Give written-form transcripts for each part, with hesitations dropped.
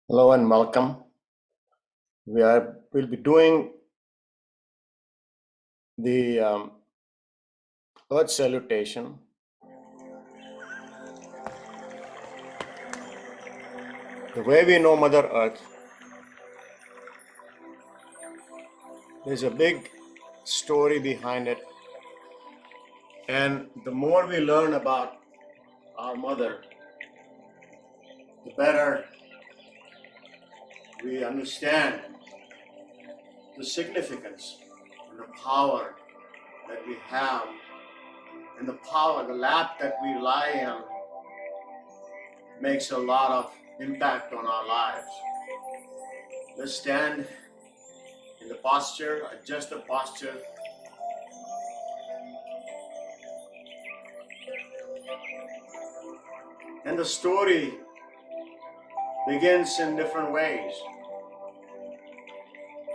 Hello and welcome. We'll be doing the Earth salutation. The way we know Mother Earth, there's a big story behind it, and the more we learn about our Mother, the better we understand the significance and the power that we have, and the lap that we lie on makes a lot of impact on our lives. Let's stand in the posture, adjust the posture. And the story begins in different ways.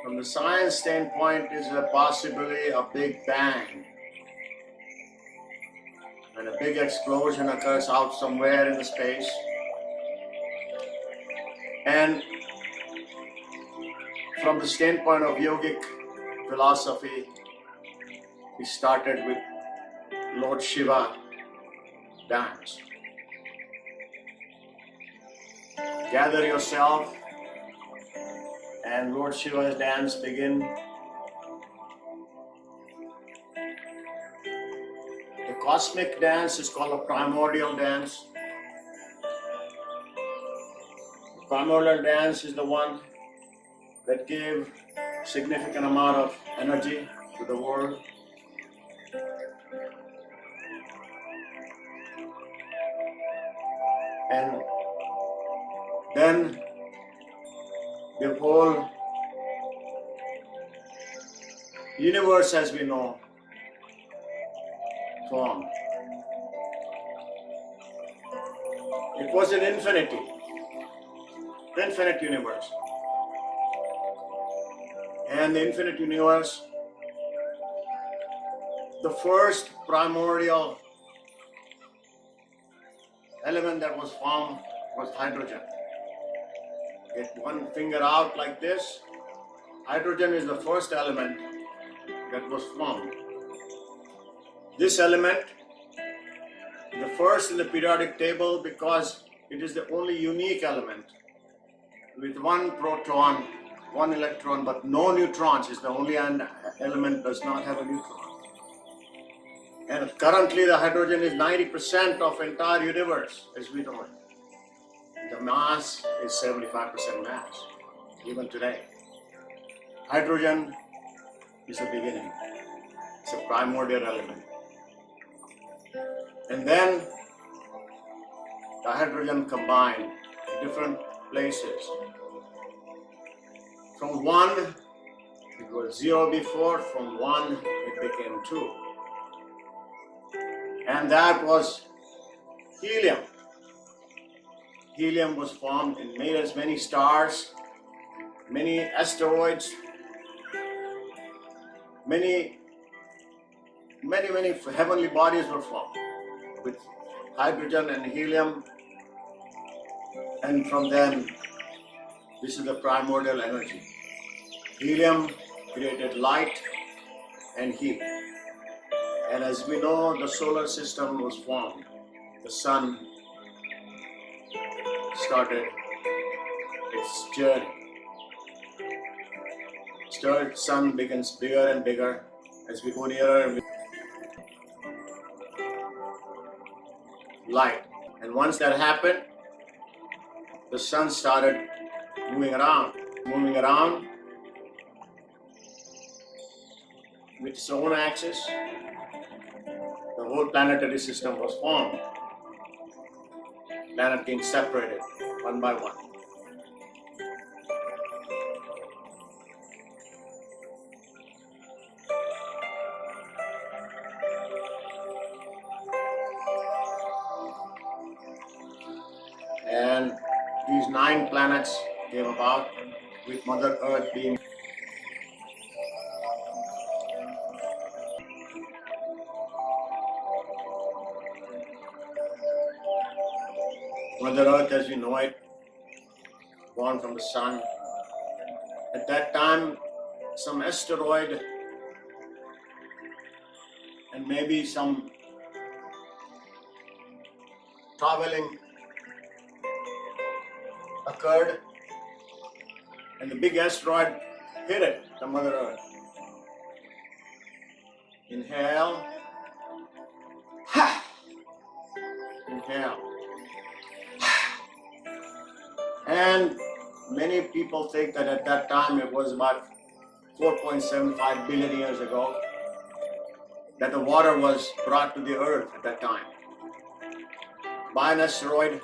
From the science standpoint, is a possibility of big bang. When a big explosion occurs out somewhere in the space. And from the standpoint of yogic philosophy, we started with Lord Shiva dance. Gather yourself and Lord Shiva's dance begin. The cosmic dance is called a primordial dance. The primordial dance is the one that gave significant amount of energy to the world. And then the whole universe as we know formed. It was an infinite universe. And the infinite universe, the first primordial element that was formed was hydrogen. Get one finger out like this. Hydrogen is the first element that was formed. This element, the first in the periodic table because it is the only unique element with one proton, one electron, but no neutrons. Is the only element does not have a neutron. And currently the hydrogen is 90% of entire universe as we know it. The mass is 75% mass, even today. Hydrogen is the beginning. It's a primordial element. And then the hydrogen combined in different places. From one, it was 0 before, from 1, it became 2. And that was helium. Helium was formed and made as many stars, many asteroids, many heavenly bodies were formed with hydrogen and helium. And from them, this is the primordial energy. Helium created light and heat. And as we know, the solar system was formed. The sun started its journey. Sun becomes bigger and bigger as we go nearer and light. And once that happened, the sun started moving around with its own axis. The whole planetary system was formed. Planet being separated one by one. And these 9 planets came about with Mother Earth being Mother Earth as we know it born from the sun. At that time, some asteroid and maybe some traveling occurred, and the big asteroid hit it, the Mother Earth. Inhale. Inhale. And many people think that at that time, it was about 4.75 billion years ago, that the water was brought to the earth at that time by an asteroid.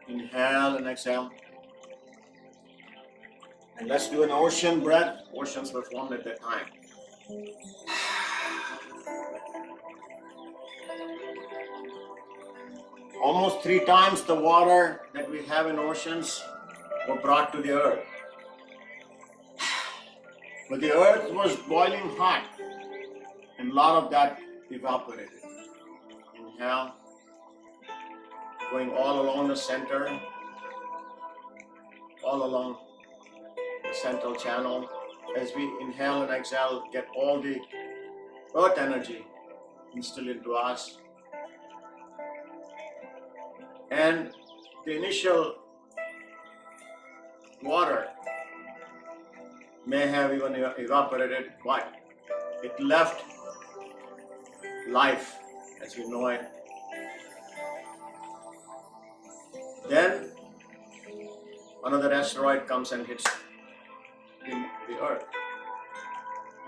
Inhale and exhale. And let's do an ocean breath. Oceans were formed at that time. Almost 3 times the water that we have in oceans were brought to the earth. But the earth was boiling hot, and a lot of that evaporated. Inhale, going all along the center, all along the central channel. As we inhale and exhale, get all the earth energy instilled into us. And the initial water may have even evaporated, but it left life as we know it. Then another asteroid comes and hits the earth.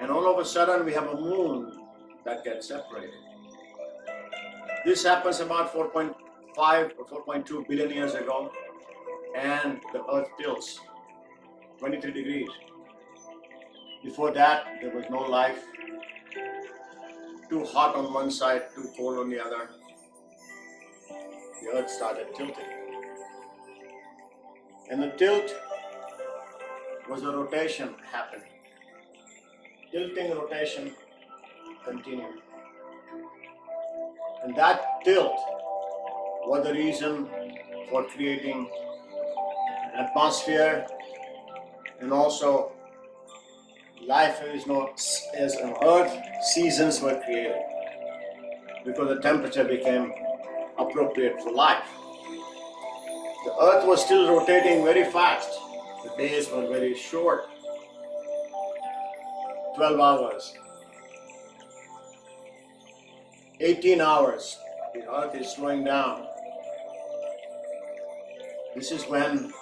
And all of a sudden we have a moon that gets separated. This happens about 4.5 or 4.2 billion years ago, and the earth tilts 23 degrees. Before that, there was no life. Too hot on one side, too cold on the other. The earth started tilting. And the tilt was a rotation happening. Tilting rotation continued. And that tilt was the reason for creating an atmosphere, and also life is known as on earth. Seasons were created because the temperature became appropriate for life. The earth was still rotating very fast. The days were very short, 12 hours, 18 hours. The earth is slowing down. This is when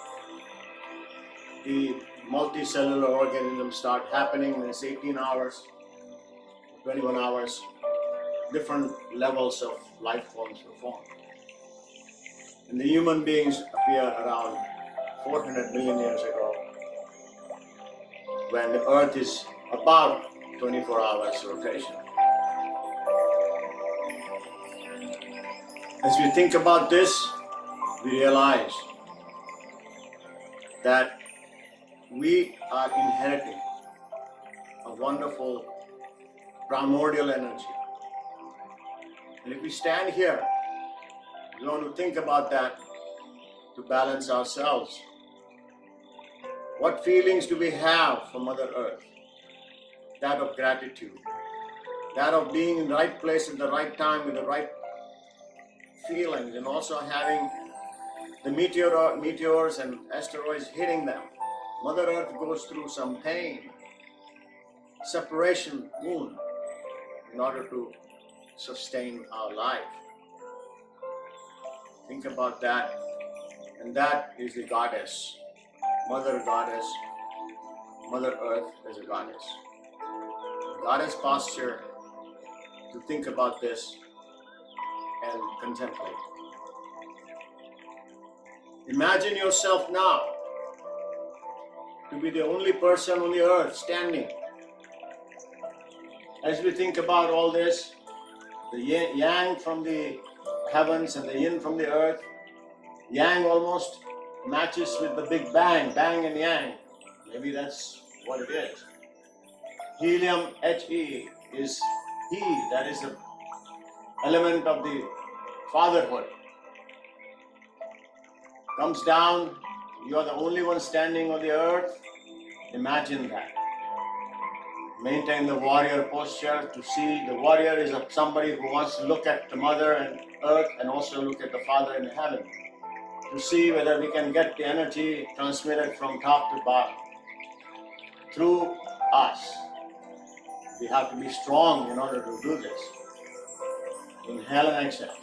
the multicellular organisms start happening. It's 18 hours, 21 hours, different levels of life forms were formed. And the human beings appear around 400 million years ago, when the earth is about 24 hours rotation. As we think about this, we realize that we are inheriting a wonderful primordial energy. And if we stand here, we want to think about that to balance ourselves. What feelings do we have for Mother Earth? That of gratitude, that of being in the right place at the right time with the right feelings, and also having the meteors and asteroids hitting them. Mother Earth goes through some pain, separation, wound, in order to sustain our life. Think about that. And that is the goddess, Mother Goddess, Mother Earth as a goddess. Goddess posture to think about this and contemplate. Imagine yourself now to be the only person on the earth standing. As we think about all this, the yang from the heavens and the yin from the earth, yang almost matches with the Big Bang, bang and yang. Maybe that's what it is. Helium, He, is he, that is the element of the fatherhood. comes down, you are the only one standing on the earth. Imagine that. Maintain the warrior posture to see the warrior is somebody who wants to look at the mother and earth and also look at the Father in heaven to see whether we can get the energy transmitted from top to bottom through us. We have to be strong in order to do this. Inhale and exhale.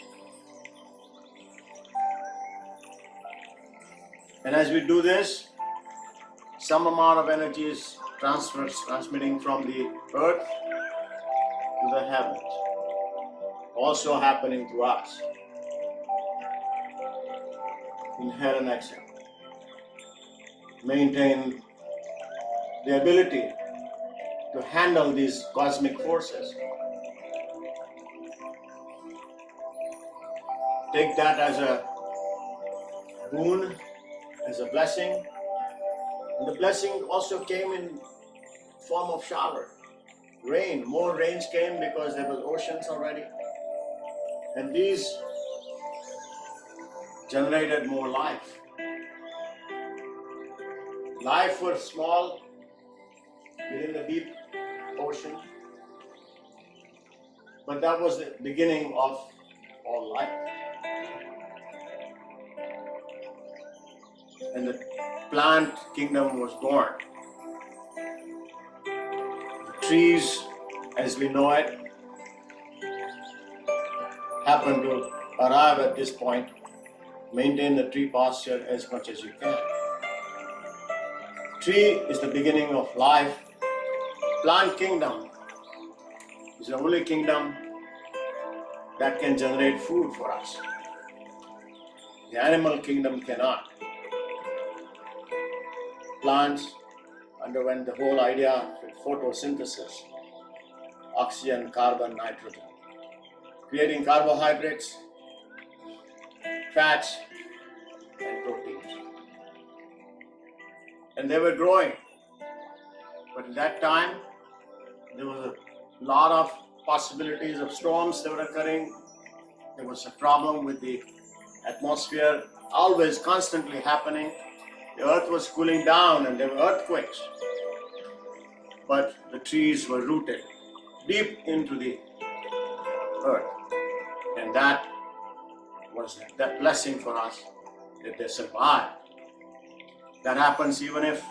And as we do this, some amount of energy is transmitting from the earth to the heavens, also happening to us. Inhale and exhale. Maintain the ability to handle these cosmic forces. Take that as a boon, as a blessing. And the blessing also came in form of shower. Rain, more rains came because there was oceans already. And these generated more life. Life was small within the deep ocean, but that was the beginning of all life. And the plant kingdom was born. The trees, as we know it, happen to arrive at this point. Maintain the tree posture as much as you can. Tree is the beginning of life. Plant kingdom is the only kingdom that can generate food for us. The animal kingdom cannot. Plants underwent the whole idea of photosynthesis, oxygen, carbon, nitrogen, creating carbohydrates, fats, and proteins. And they were growing. But at that time, there was a lot of possibilities of storms that were occurring. There was a problem with the atmosphere, always constantly happening. The earth was cooling down and there were earthquakes. But the trees were rooted deep into the earth. And that was that blessing for us that they survived. That happens even if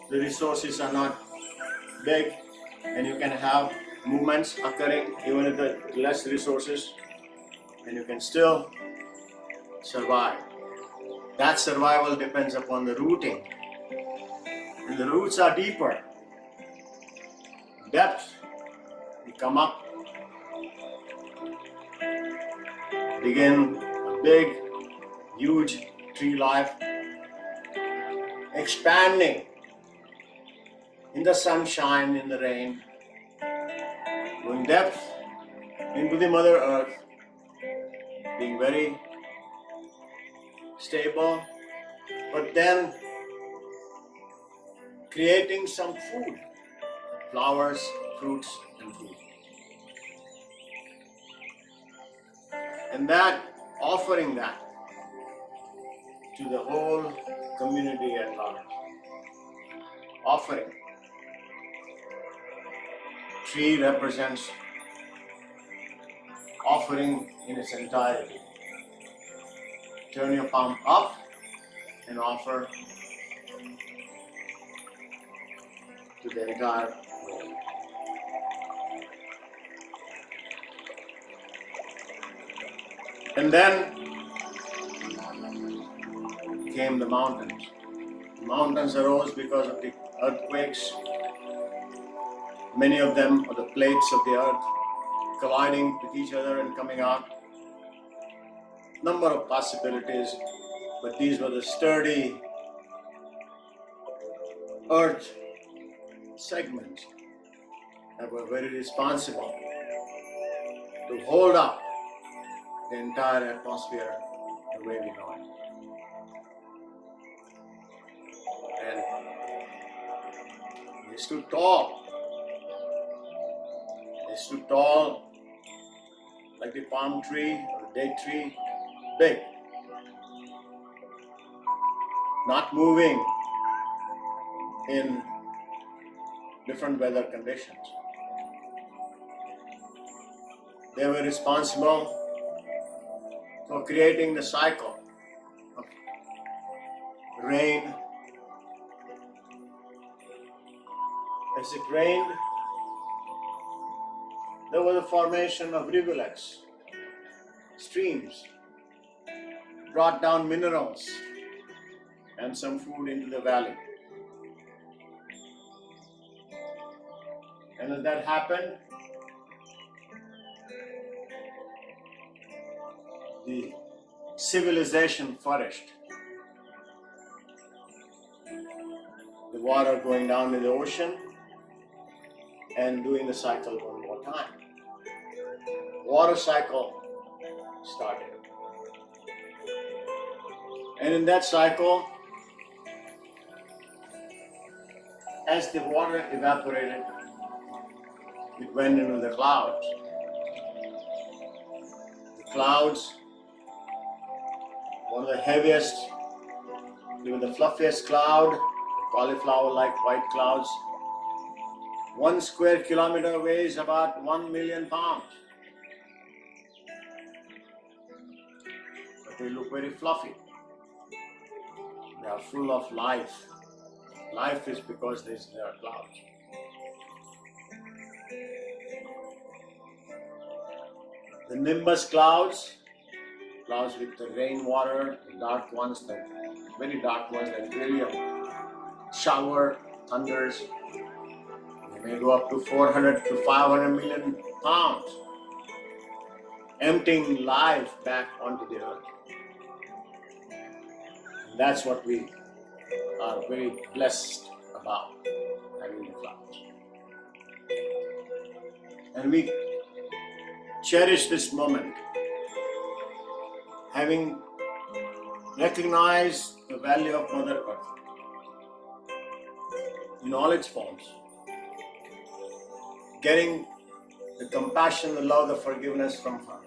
the resources are not big, and you can have movements occurring even with the less resources, and you can still survive. That survival depends upon the rooting, and the roots are deeper. Depth, you come up, begin a big, huge tree life, expanding in the sunshine, in the rain, going depth into the Mother Earth, being very stable, but then creating some food, flowers, fruits, and food. And that, offering that to the whole community at large. Offering. Tree represents offering in its entirety. Turn your palm up and offer to the entire world. And then came the mountains. The mountains arose because of the earthquakes. Many of them are the plates of the earth colliding with each other and coming out. Number of possibilities, but these were the sturdy earth segments that were very responsible to hold up the entire atmosphere the way we know it. And they stood tall. They stood tall like the palm tree or the date tree, big. not moving in different weather conditions. They were responsible for creating the cycle of rain. As it rained, there was a formation of rivulets, streams, brought down minerals and some food into the valley. And as that happened, the civilization flourished. The water going down in the ocean and doing the cycle one more time. Water cycle started. And in that cycle, as the water evaporated, it went into the clouds. The clouds, one of the heaviest, even the fluffiest cloud, cauliflower-like white clouds. 1 square kilometer weighs about 1 million pounds. But they look very fluffy. They are full of life. Life is because there are clouds. The nimbus clouds with the rainwater, the dark ones, the very dark ones that really shower, thunders. They may go up to 400 to 500 million pounds, emptying life back onto the earth. And that's what we are very blessed about, having the clouds. And we cherish this moment, having recognized the value of Mother Earth in all its forms, getting the compassion, the love, the forgiveness from her.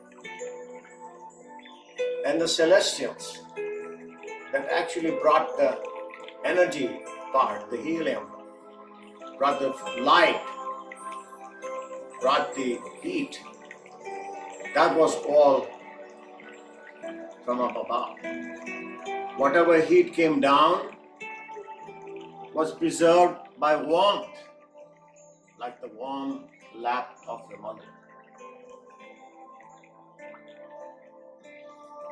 And the celestials that actually brought the energy part, the helium, brought the light, brought the heat. That was all from up above. Whatever heat came down was preserved by warmth, like the warm lap of the mother.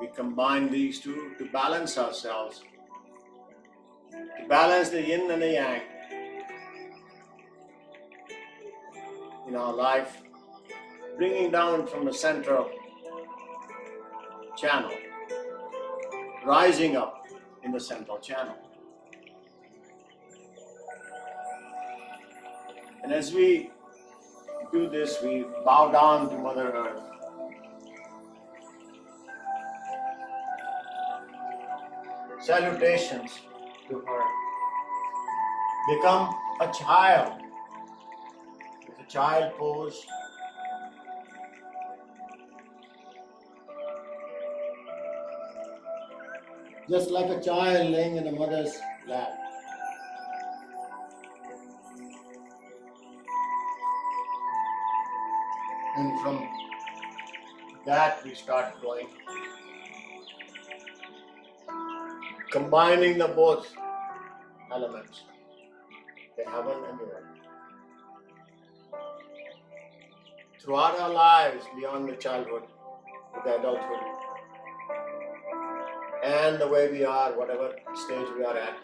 We combine these two to balance ourselves, to balance the yin and the yang in our life, bringing down from the central channel, rising up in the central channel. And as we do this, we bow down to Mother Earth. Salutations to her. Become a child with a child pose. Just like a child laying in a mother's lap. And from that we start going, combining the both elements, the heaven and the earth. Throughout our lives, beyond the childhood to the adulthood, and the way we are, whatever stage we are at,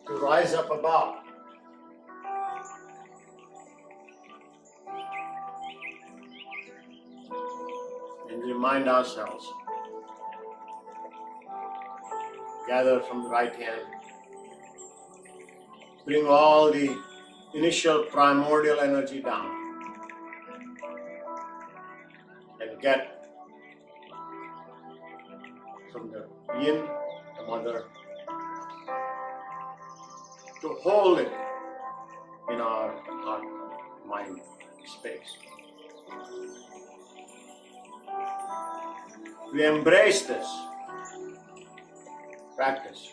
to rise up above. And remind ourselves, gather from the right hand, bring all the initial primordial energy down, and get from the yin, the mother, to hold it in our heart, mind space. We embrace this practice.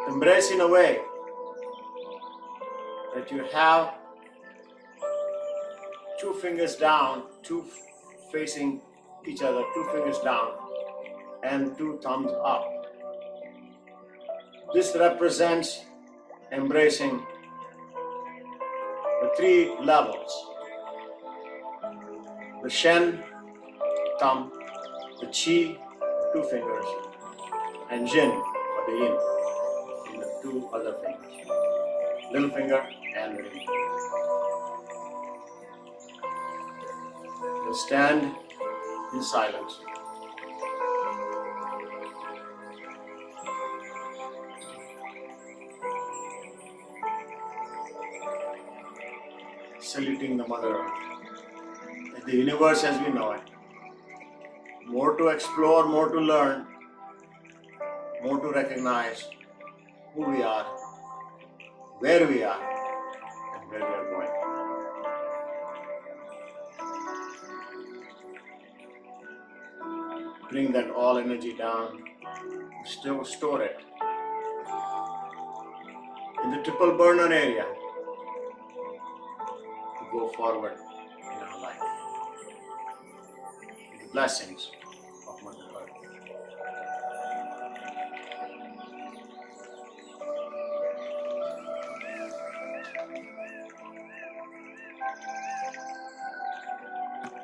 Embrace in a way that you have two fingers down, two facing each other, two fingers down, and two thumbs up. This represents embracing the three levels: the Shen, thumb, the Qi, two fingers, and Jin, or the Yin, in the two other fingers, little finger and the ring. You'll stand in silence. Saluting the Mother Earth, the universe as we know it. More to explore, more to learn, more to recognize who we are, where we are, and where we are going. Bring that all energy down, store it in the triple burner area to go forward in our life. The blessings